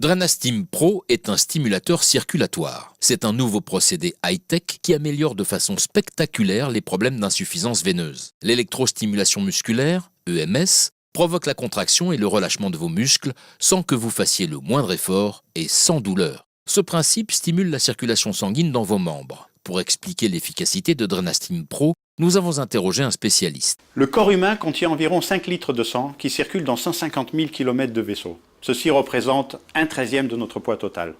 Drenastim Pro est un stimulateur circulatoire. C'est un nouveau procédé high-tech qui améliore de façon spectaculaire les problèmes d'insuffisance veineuse. L'électrostimulation musculaire, EMS, provoque la contraction et le relâchement de vos muscles sans que vous fassiez le moindre effort et sans douleur. Ce principe stimule la circulation sanguine dans vos membres. Pour expliquer l'efficacité de Drenastim Pro, nous avons interrogé un spécialiste. Le corps humain contient environ 5 litres de sang qui circulent dans 150 000 km de vaisseau. Ceci représente 1/13 de notre poids total.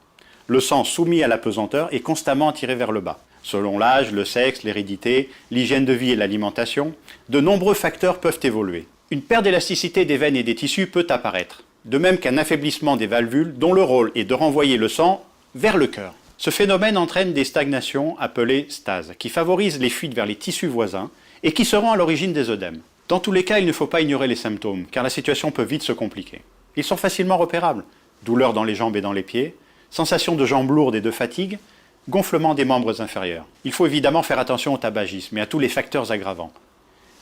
Le sang soumis à la pesanteur est constamment attiré vers le bas. Selon l'âge, le sexe, l'hérédité, l'hygiène de vie et l'alimentation, de nombreux facteurs peuvent évoluer. Une perte d'élasticité des veines et des tissus peut apparaître, de même qu'un affaiblissement des valvules dont le rôle est de renvoyer le sang vers le cœur. Ce phénomène entraîne des stagnations appelées stases, qui favorisent les fuites vers les tissus voisins et qui seront à l'origine des œdèmes. Dans tous les cas, il ne faut pas ignorer les symptômes, car la situation peut vite se compliquer. Ils sont facilement repérables. Douleurs dans les jambes et dans les pieds, sensation de jambes lourdes et de fatigue, gonflement des membres inférieurs. Il faut évidemment faire attention au tabagisme et à tous les facteurs aggravants.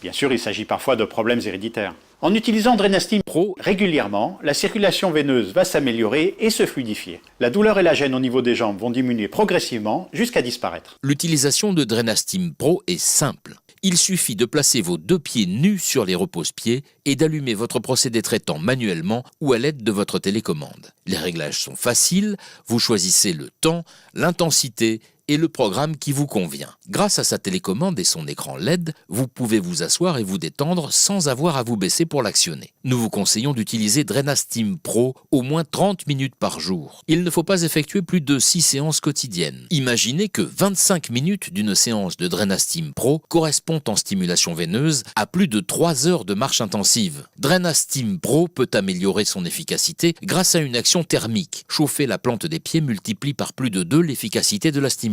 Bien sûr, il s'agit parfois de problèmes héréditaires. En utilisant Drenastim Pro régulièrement, la circulation veineuse va s'améliorer et se fluidifier. La douleur et la gêne au niveau des jambes vont diminuer progressivement jusqu'à disparaître. L'utilisation de Drenastim Pro est simple. Il suffit de placer vos 2 pieds nus sur les repose-pieds et d'allumer votre procédé traitant manuellement ou à l'aide de votre télécommande. Les réglages sont faciles, vous choisissez le temps, l'intensité et le programme qui vous convient. Grâce à sa télécommande et son écran LED, vous pouvez vous asseoir et vous détendre sans avoir à vous baisser pour l'actionner. Nous vous conseillons d'utiliser Drenastim Pro au moins 30 minutes par jour. Il ne faut pas effectuer plus de 6 séances quotidiennes. Imaginez que 25 minutes d'une séance de Drenastim Pro correspondent en stimulation veineuse à plus de 3 heures de marche intensive. Drenastim Pro peut améliorer son efficacité grâce à une action thermique. Chauffer la plante des pieds multiplie par plus de 2 l'efficacité de la stimulation.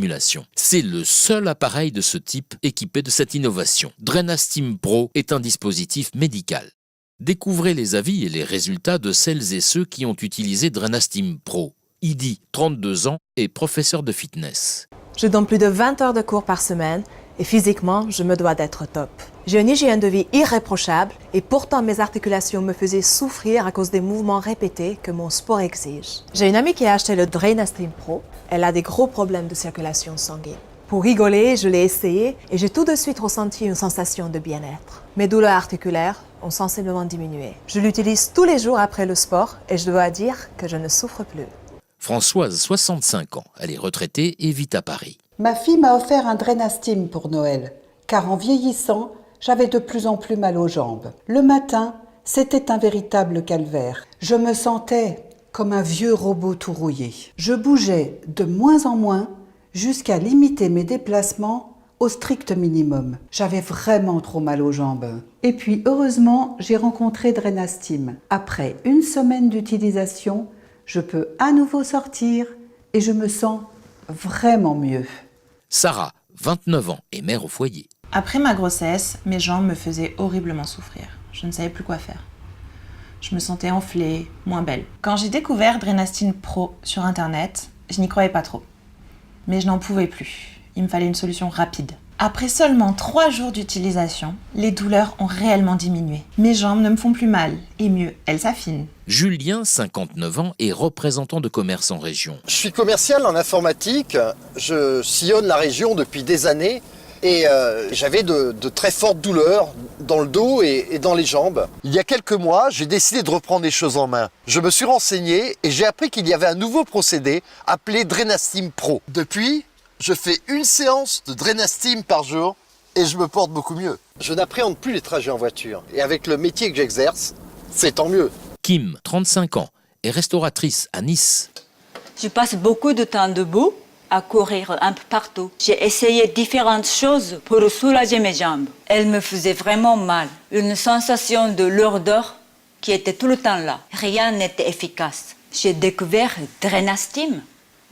C'est le seul appareil de ce type équipé de cette innovation. Drenastim Pro est un dispositif médical. Découvrez les avis et les résultats de celles et ceux qui ont utilisé Drenastim Pro. Idi, 32 ans, est professeur de fitness. Je donne plus de 20 heures de cours par semaine et physiquement, je me dois d'être top. J'ai une hygiène de vie irréprochable et pourtant mes articulations me faisaient souffrir à cause des mouvements répétés que mon sport exige. J'ai une amie qui a acheté le Drenastim Pro. Elle a des gros problèmes de circulation sanguine. Pour rigoler, je l'ai essayé et j'ai tout de suite ressenti une sensation de bien-être. Mes douleurs articulaires ont sensiblement diminué. Je l'utilise tous les jours après le sport et je dois dire que je ne souffre plus. Françoise, 65 ans, elle est retraitée et vit à Paris. Ma fille m'a offert un Drenastim pour Noël, car en vieillissant, j'avais de plus en plus mal aux jambes. Le matin, c'était un véritable calvaire. Je me sentais comme un vieux robot tout rouillé. Je bougeais de moins en moins jusqu'à limiter mes déplacements au strict minimum. J'avais vraiment trop mal aux jambes. Et puis, heureusement, j'ai rencontré Drenastim. Après une semaine d'utilisation, je peux à nouveau sortir et je me sens vraiment mieux. Sarah, 29 ans, est mère au foyer. Après ma grossesse, mes jambes me faisaient horriblement souffrir. Je ne savais plus quoi faire. Je me sentais enflée, moins belle. Quand j'ai découvert Drenastim Pro sur internet, je n'y croyais pas trop. Mais je n'en pouvais plus. Il me fallait une solution rapide. Après seulement 3 jours d'utilisation, les douleurs ont réellement diminué. Mes jambes ne me font plus mal, et mieux, elles s'affinent. Julien, 59 ans, est représentant de commerce en région. Je suis commercial en informatique, je sillonne la région depuis des années et j'avais de très fortes douleurs dans le dos et dans les jambes. Il y a quelques mois, j'ai décidé de reprendre les choses en main. Je me suis renseigné et j'ai appris qu'il y avait un nouveau procédé appelé Drenastim Pro. Depuis, je fais une séance de Drenastim par jour et je me porte beaucoup mieux. Je n'appréhende plus les trajets en voiture et avec le métier que j'exerce, c'est tant mieux. Kim, 35 ans, est restauratrice à Nice. Je passe beaucoup de temps debout, à courir un peu partout. J'ai essayé différentes choses pour soulager mes jambes. Elles me faisaient vraiment mal. Une sensation de lourdeur qui était tout le temps là. Rien n'était efficace. J'ai découvert Drenastim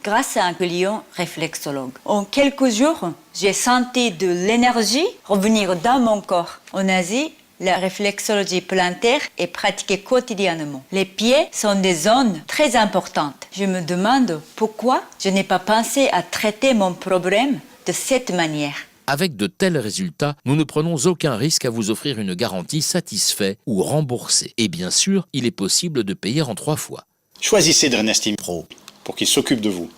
grâce à un client réflexologue. En quelques jours, j'ai senti de l'énergie revenir dans mon corps. En Asie, la réflexologie plantaire est pratiquée quotidiennement. Les pieds sont des zones très importantes. Je me demande pourquoi je n'ai pas pensé à traiter mon problème de cette manière. Avec de tels résultats, nous ne prenons aucun risque à vous offrir une garantie satisfait ou remboursée. Et bien sûr, il est possible de payer en 3 fois. Choisissez Drenastim Pro pour qu'il s'occupe de vous.